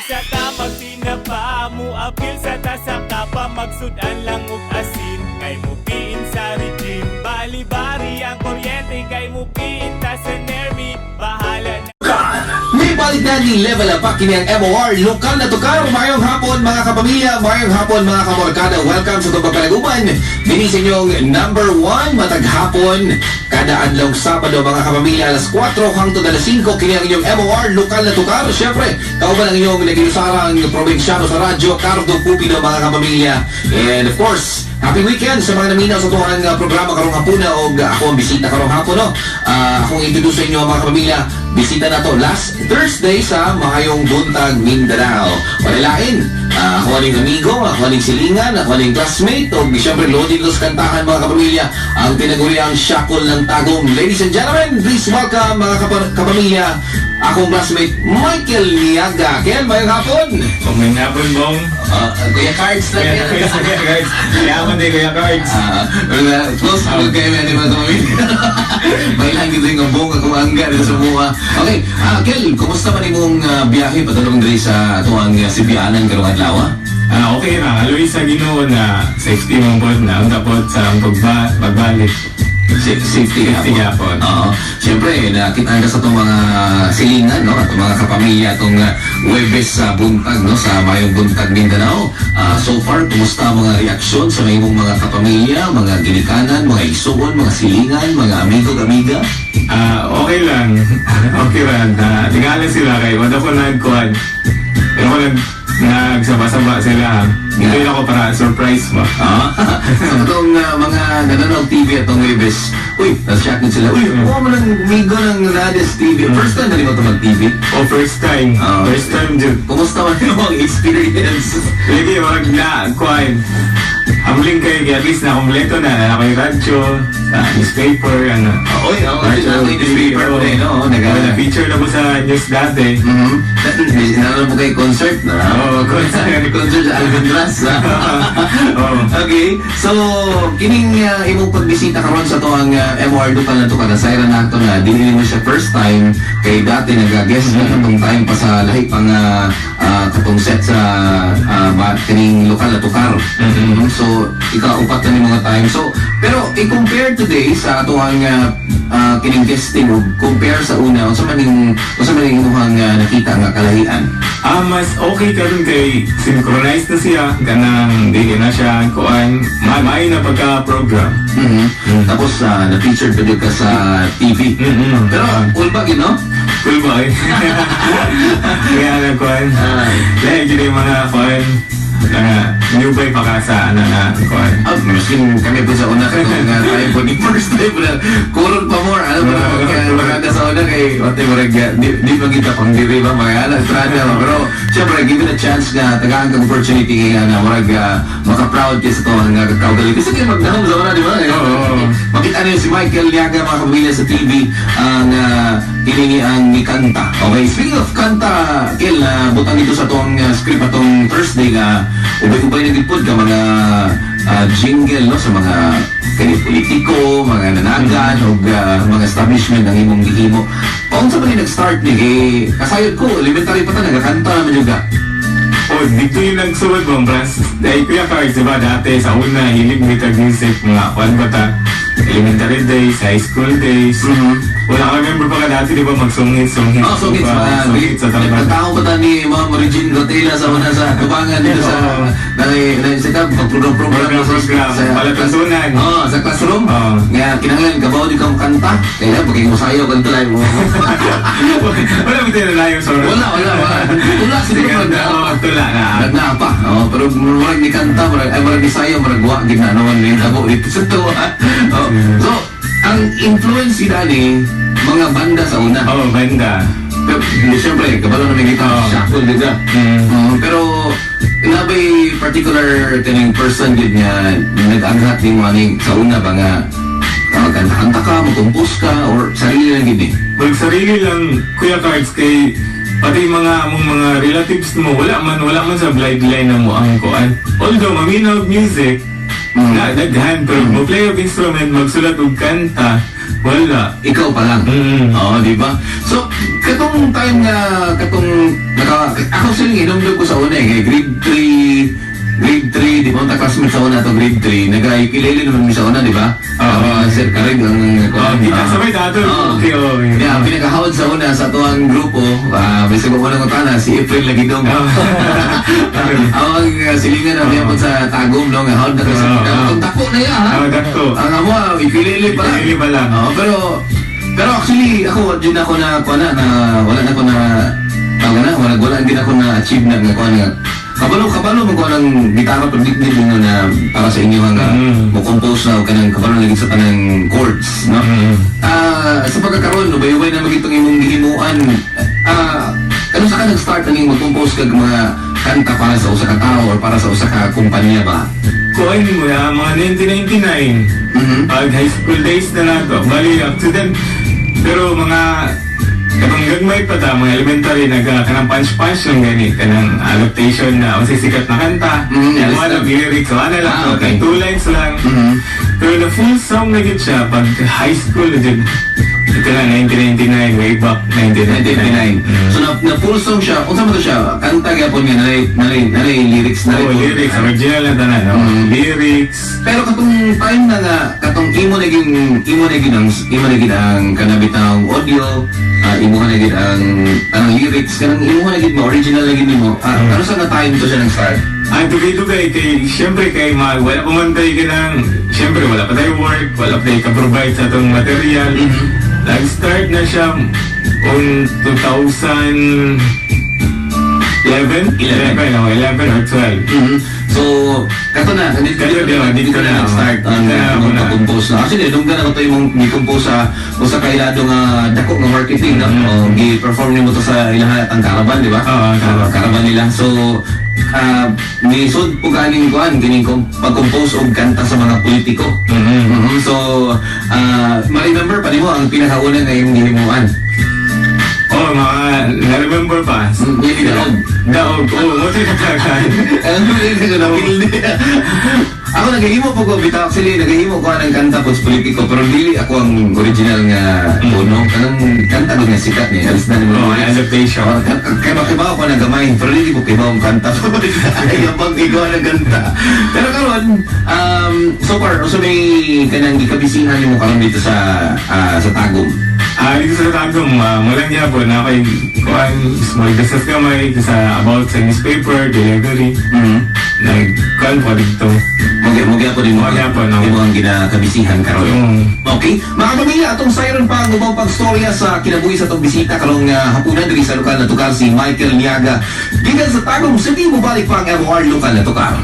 sa tamang tinapa mo apil sa tasaka pa magsudan lang ug asin kay mo piin sa regime bali-bari ang kuryente kay mo piin ta sa nermi bahala na. May balitan ni Level Up kini ang MOR lokal na tukar. Mayong hapon mga kapamilya, mayong hapon mga kamorkada. Welcome sa itong pagpalaguban. Dini sa inyong number 1 matag hapon kada adlaw Sabado mga kapamilya alas 4 hangtod alas 5 kini ang inyong MOR lokal na tukar. Syempre, kauban ang inyong naginusarang probinsyano sa radyo Cardo Cupido mga kapamilya. And of course, happy weekend sa mga naminaw sa tuwang programa karong hapuna o ako ang bisita karong hapon no. Akong introduce sa inyo mga kapamilya. Bisita na to last Thursday sa Mahayong Buntag, Mindanao. Walilain, ako aning amigo, ako aning silingan, ako aning classmate o siyempre loaded los kantahan mga kapamilya ang tinaguriang Shackle ng Tagum. Ladies and gentlemen, please welcome mga kapamilya akong classmate Michael Niaga. Kel, mayong hapon. May hapon, Bong. Kuya Cards na Kuya Cards. Kaya ako din, Kuya Cards. Close to kayo mga kapamilya. May lang dito yung buong kumangga dito sa buha. Okay, Kel, kumusta man imong biyahe patulong diri sa tuwang Sibianan karong adlaw? Okay na. Luis sa Ginoo na safety mo po na. Tapos sa pagbalik. Safety nga po. Oo. Siyempre, nakita ka sa itong mga silingan, no? At mga kapamilya, itong Webes sa buntag, no? Sa Mayong Buntag, Mindanao. So far, kumusta ang mga reaksyon sa may mga kapamilya, mga ginikanan, mga isuon, mga silingan, mga amigo-amiga? Okay lang. Okay lang. Tingala sila kay wala ko nagkuhan. Pero ko nagsaba-saba sila. Hindi ako para surprise ba? So itong mga nanonood TV at itong Webes, uy, nashock din sila. Uy, mo ng migo ng Radius TV. First time na rin mo ito mag-TV? Oh, first time. First time, Jude. Kumusta man yung experience? Lagi, wag na, kuhan. Hambling kayo, at least na kumpleto na ako yung radyo, sa newspaper, ano. Oy, sila ko yung newspaper mo eh, no? Na-feature na po sa news dati. Nanonood mo kayo concert, no? Oo, concert. Concert sa Alvin Ras, ha? Okay, so, kining imong pagbisita karon sa to ang MOR Duka na to kada sayra na ito na dinili mo siya first time kay dati nag-guest na katong time pa sa lahi pang katong set sa kining lokal na tukar. So, ika-upat na ni mga time. So, pero i-compare today sa atuang kining guesting o compare sa una unsa man ning imuhang nakita nga kalahian? Mas okay karon kay synchronized na siya kanang dili na siya kuan may na pagka-program. Tapos na-featured pa ka sa TV. Pero cool ba no? Cool ba eh? Kaya na kuan. Dahil yun yung mga kuan new boy pa ka sa ano na kuan. Maskin kami po sa una katong tayo po ni first time po na kurot pa more ano ba maganda sa una kay wate murag di magita pang diri ba mga alas strada pero syempre given a chance nga tagaan kang opportunity kay na murag maka-proud kay sa to nga kaugali kasi kay magdahom sa una di ba makita niyo si Michael Niaga mga kapamilya sa TV ang kiningi ang ikanta. Okay, speaking of kanta, Kel, butang dito sa itong script atong Thursday nga ubay-ubay na gipod ka mga jingle no sa mga kanil politiko, mga nanagan o mga establishment ng imong gihimo. Kung sa mga nag-start ni kasayod ko, elementary pa ta nagakanta naman yung ga. Oh, dito yung nagsuwad mo, Bras. Dahil Kuya Cards, diba, dati sa una, hilig mo music, mga kwan ba ta? Elementary days, high school days. Wala ka remember pa ka dati, di ba, mag-sungit. Sungit sa tambang. Nagtao pa ta ni Ma'am Regine Gotela sa una sa tubangan dito sa pag-program sa palatuntunan. Sa classroom. Nga, kinanglan, kabaw di kang kanta. Kaya, pagking masayaw, kanta lang mo. Wala mo tayo na layo, sorry. Wala. Tula siguro tula na. Nagnapa. Pero marag ni kanta, marag ni sayaw, marag wa, ginanawan ni tabo dito sa tuwa. So, ang influence sila ni mga banda sa una. Banda. Pero, siyempre, kabalo namin kita, Shackle din ka. Pero, nabay particular kaning person yun nga nag-anghat din mo sa una ba nga kanta ka, mag-compose ka, or sarili lang gini? Sarili lang, Kuya Cards, kay pati mga relatives mo, wala man sa blind na mo ang kuan. Although, maminaw music, daghan, pero mo play of instrument, magsulat og kanta, Wala. Ikaw pa lang. Oo, di ba? So, katong time nga, ako siling inumdum ko sa una kay grade 3, di ba? Classmate sa una to grade 3, nag-ikilili naman mi sa una, di ba? Sir Karig ang... Kita sabay dato. Okay. Yeah, pinagahawad sa una sa tuwang grupo, may sagot mo lang utana, si April Lagidong. Ang silingan na niya po sa Tagum, no? Hawad na kasi. Ang dako na yan, ha? Dako. Ang amo, ikilili pa lang. Ikilili pa lang. Pero actually, ako, din ako na, wala na ako na, wala din ako na-achieve na, kabalo mo ko ng gitara pero di mo na para sa inyo hanggang mo compose na o kanang kabalo lagi sa tanang chords, no? Sa pagkakaroon, no, bayaway na magitong imong gihimuan, ano sa ka nag-start naging mag-compose kag mga kanta para sa usa ka tao or para sa usa ka kumpanya ba? Kuhain mo na, mga 1999. Pag high school days na nato. Bali, up to them. Pero mga kapag gagmay pa ta, mga elementary, kanang punch-punch lang gani, kanang adaptation na sikat na kanta. Yan, wala lyrics, wala lang. Okay. 2 lines lang. Pero na full song na gid siya pag high school na dyan. Ito na, 1999, way back 1999. So na full song siya, unsa mo to siya? Kanta gyapon nga nanay lyrics na Oh, lyrics, original na tanan, no? Lyrics. Pero katong time na nga, katong imo naging ang kanabitang audio, imo na gid ang lyrics, kanang imo na gid mo original lagi nimo. Ano sa na time to siya nang start? Dugay-dugay siyempre wala pa man tayo siyempre wala pa tayo work, wala pa tayo ka-provide sa itong material. Nag-start na siya on 2011 or 12. So, kato na, dito na nag-start ang pag-compose na. Actually, nung gana ko ito yung ni-compose sa kailado nga dako ng marketing, no? Gi-perform niyo mo to sa ilahat ang caravan, di ba? Caravan nila. So, nisod po galing pag-compose o kanta sa mga politiko. So, ma-remember pa mo ang pinakauna na yung ginimuan. Na-remember pa. Daog. Muti na kagad. Ako nagahimo po ko, bitaw actually, nagahimo ko ng kanta po sa politiko, pero dili ako ang original nga puno. Kanang kanta ko nga sikat niya, alis na naman. Adaptation. Kaya ako na gamay, pero dili ko kibaw ang kanta. Ayaw pang ikaw ng kanta. Pero karon, so far, also may kanang gikabisihan mo karon dito sa Tagum. Dito sa Tagum, mulang niya po na kay small business kamay about sa newspaper, delivery. Nag-call po dito. Mugya po din mo. Mo ang ginakabisihan karon. Okay, mga pamilya, atong sayron pa ang ubang pagstorya sa kinabuhi sa itong bisita karong hapunan diri sa lokal na tukar si Michael Niaga. Gikan sa Tagum City, mubalik pa ang MOR lokal na tukar.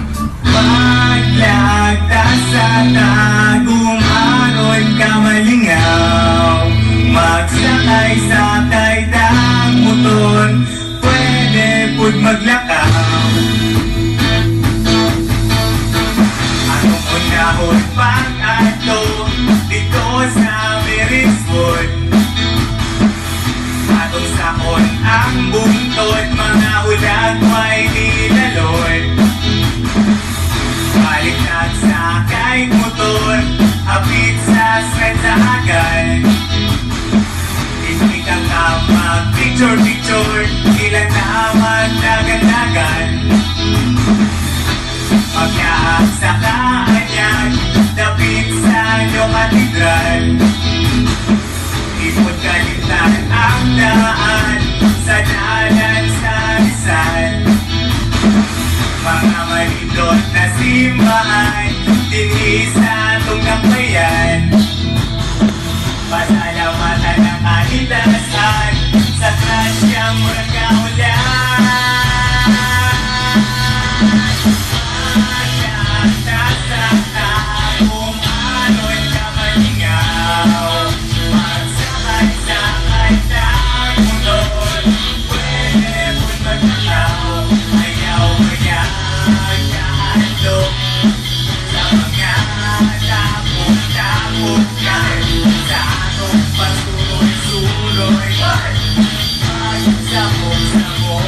Maglagtas sa Tagum, aron ka malingaw. Magsakay-sakay ng motor, pwede pud maglakaw. Anong unahon pag-ato dito sa Mariswood? Atong sakon ang bungtod, mga ulag may nilalon. Balik nagsakay motor, hapit sa Srensahagan. Hindi ka nga mag-picture, ilan naman dagan-dagan. Magkaasakaan yan, dapit sa iyong katedral. Ipot kalitan ang daan sa dalan sa Rizal. Mga malindot na simbahan, dinhi sa itong nambayan. Pasalamatan ang kalitasan sa trasyang murang kaulan. Magkaktas sa Tagum, aron ka malingaw. Magsakay-sakay ng motor, pwede pud maglakaw. Ayaw magkahandog sa mga tapok-tapok yan. Sa atong pasuroy-suroy, magsabog-sabog.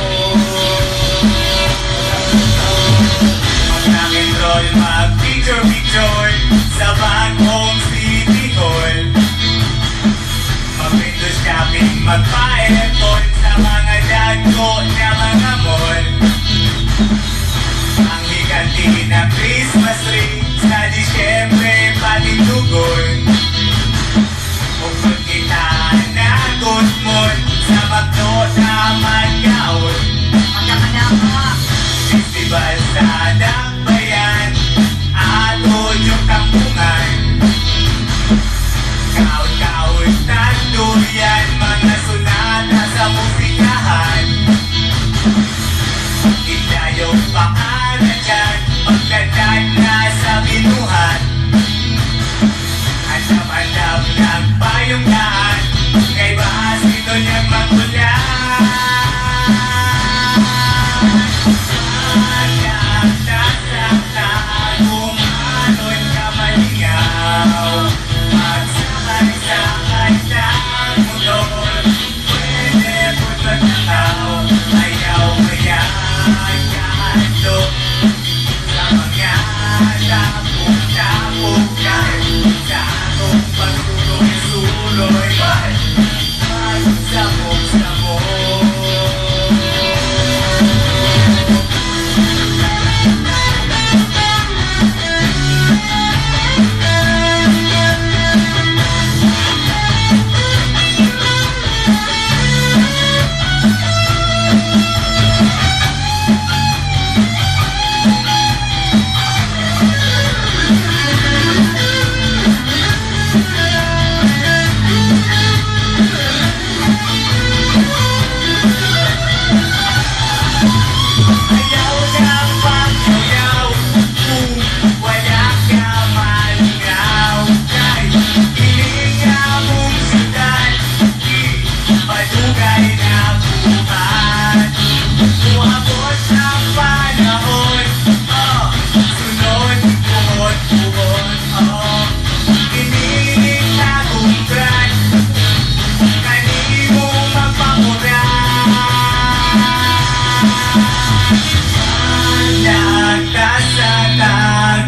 Mag-rock'n'roll, mag-picture-picture sa bagong City Hall. Ayaw na pagkayaw kung wala ka malingaw. Kay hilinga mong sundan, di padugay na buhat. Umabot ang panahon, sunod, buhot, inilig na kumpran, kanino magpamuran. Nagkasata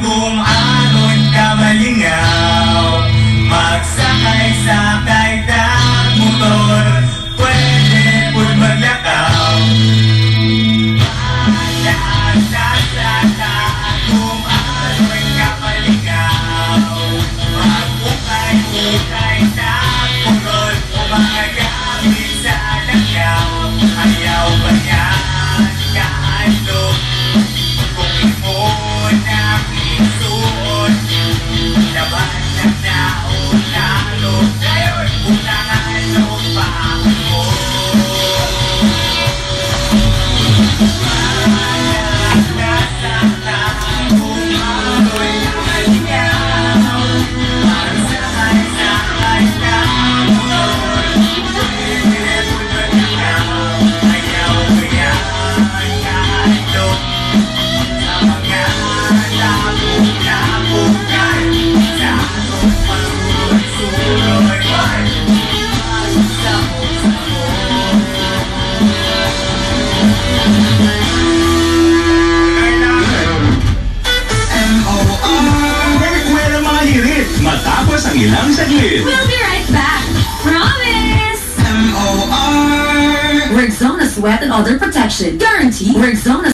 kung aron ka malingaw, magsakay-sakay ng motor, pwede po'y maglakaw. Nagkasata kung aron ka malingaw, mag-ukay-ukay ng purol, o mga gamit sa langyaw. Ayaw ba yan kahandog kung imo na isuot? Laban ng naon talo, ngayon utangan pa ako. Nagkasata kung ako'y malingaw, magsakay-sakay ng motor, pwede po'y maglakaw. Ayaw ba yan kahandog sa mga labog-labogan, sa atong pagsuroy-suroy, Well, ang mga hirit, matapos ang ilang saglit. We'll be right back. Promise! M.O.R. Rexona Sweat and Odor Protection. Guarantee Rexona